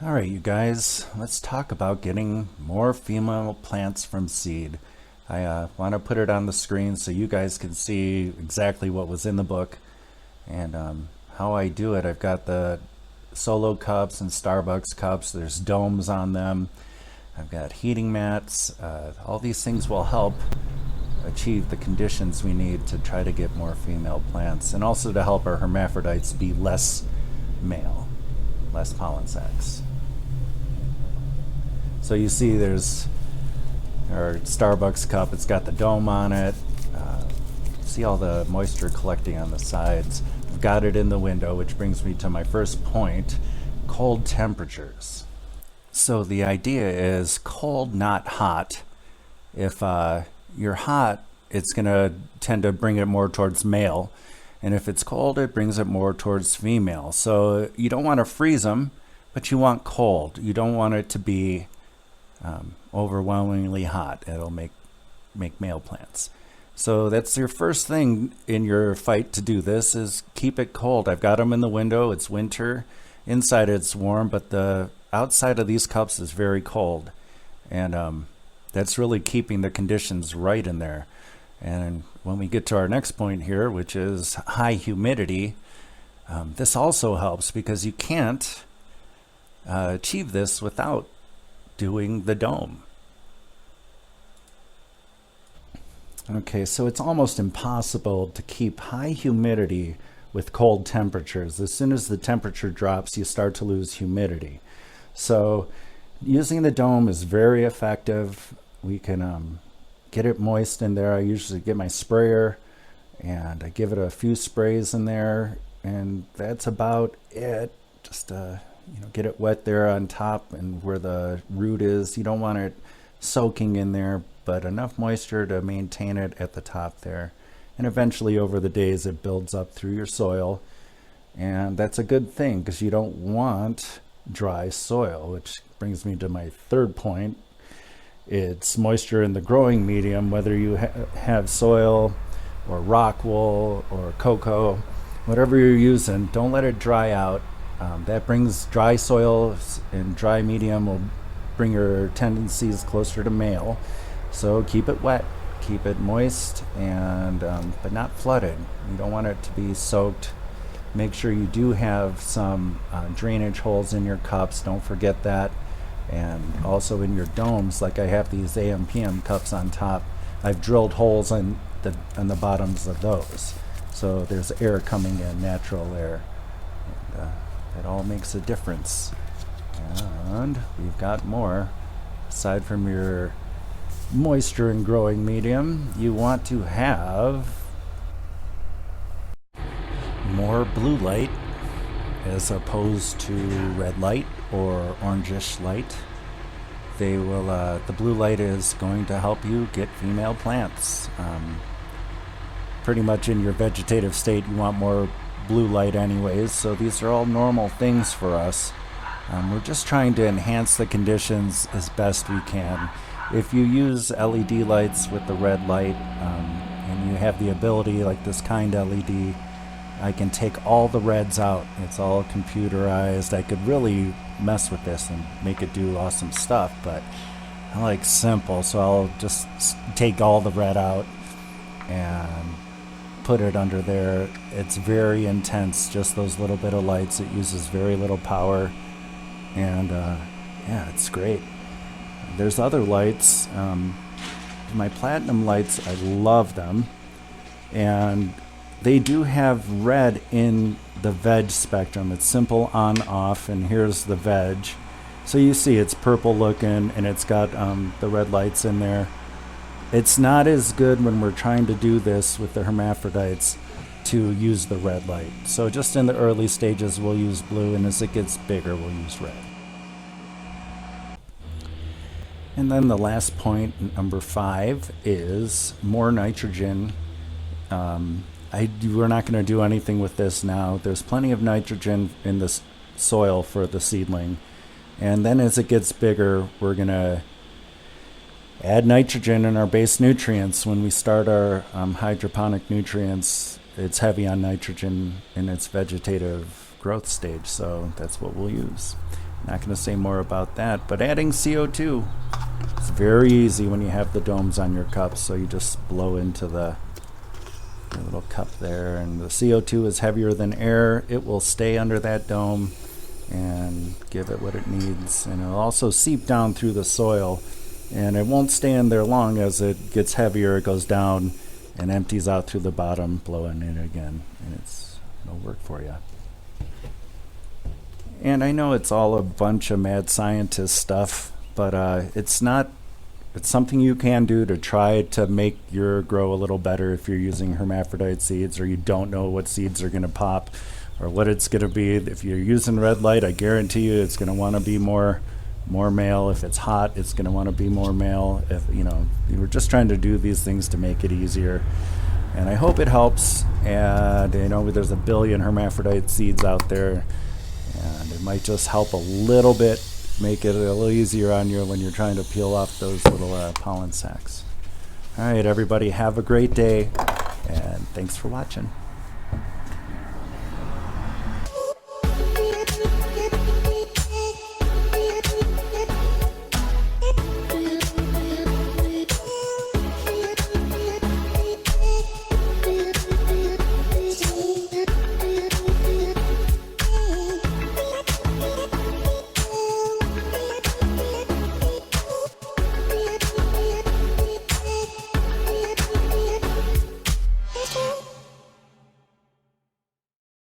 All right, you guys, let's talk about getting more female plants from seed. I want to put it on the screen so you guys can see exactly what was in the book and how I do it. I've got the solo cups and Starbucks cups. There's domes on them. I've got heating mats. All these things will help achieve the conditions we need to try to get more female plants and also to help our hermaphrodites be less male, less pollen sacs. So you see there's our Starbucks cup. It's got the dome on it. See all the moisture collecting on the sides. I've got it in the window, which brings me to my first point, cold temperatures. So the idea is cold, not hot. If you're hot, it's going to tend to bring it more towards male. And if it's cold, it brings it more towards female. So you don't want to freeze them, but you want cold. You don't want it to be overwhelmingly hot. It'll make male plants. So that's your first thing in your fight to do this is keep it cold. I've got them in the window. It's winter. Inside it's warm, but the outside of these cups is very cold. And that's really keeping the conditions right in there. And when we get to our next point here, which is high humidity, this also helps because you can't achieve this without doing the dome. Okay, so it's almost impossible to keep high humidity with cold temperatures. As soon as the temperature drops, you start to lose humidity. So using the dome is very effective. We can get it moist in there. I usually get my sprayer and I give it a few sprays in there, and that's about it. Just get it wet there on top and where the root is. You don't want it soaking in there, but enough moisture to maintain it at the top there. And eventually over the days it builds up through your soil, and that's a good thing because you don't want dry soil, which brings me to my third point. It's moisture in the growing medium, whether you have soil or rock wool or cocoa, whatever you're using, don't let it dry out. That brings dry soil and dry medium will bring your tendencies closer to male. So keep it wet, keep it moist, and but not flooded. You don't want it to be soaked. Make sure you do have some drainage holes in your cups. Don't forget that. And also in your domes, like I have these AM/PM cups on top, I've drilled holes on the bottoms of those. So there's air coming in, natural air. And, that all makes a difference. And we've got more. Aside from your moisture and growing medium, you want to have more blue light as opposed to red light or orangish light. They will. The blue light is going to help you get female plants. Pretty much in your vegetative state, you want more blue light anyways. So these are all normal things for us. We're just trying to enhance the conditions as best we can. If you use LED lights with the red light, and you have the ability, like this kind LED, I can take all the reds out. It's all computerized. I could really mess with this and make it do awesome stuff, but I like simple, so I'll just take all the red out and put it under there. It's very intense, just those little bit of lights. It uses very little power, and yeah, it's great. There's other lights. My platinum lights, I love them, and they do have red in the veg spectrum. It's simple on off, and here's the veg. So you see it's purple looking, and it's got the red lights in there. It's not as good when we're trying to do this with the hermaphrodites to use the red light. So just in the early stages we'll use blue, and as it gets bigger we'll use red. And then the last point, number 5, is more nitrogen. We're not going to do anything with this now. There's plenty of nitrogen in the soil for the seedling. And then as it gets bigger, we're going to add nitrogen in our base nutrients. When we start our hydroponic nutrients, it's heavy on nitrogen in its vegetative growth stage, so that's what we'll use. Not going to say more about that, but adding CO2, it's very easy when you have the domes on your cups. So you just blow into the little cup there, and the CO2 is heavier than air. It will stay under that dome and give it what it needs, and it'll also seep down through the soil, and it won't stay in there long. As it gets heavier, it goes down and empties out through the bottom, blowing in again, and it'll work for you. And I know it's all a bunch of mad scientist stuff, but it's not. It's something you can do to try to make your grow a little better if you're using hermaphrodite seeds, or you don't know what seeds are going to pop or what it's going to be. If you're using red light, I guarantee you it's going to want to be more male. If it's hot, it's going to want to be more male. If we're just trying to do these things to make it easier, and I hope it helps. And there's a billion hermaphrodite seeds out there, and it might just help a little bit, make it a little easier on you when you're trying to peel off those little pollen sacs. All right, everybody, have a great day, and thanks for watching.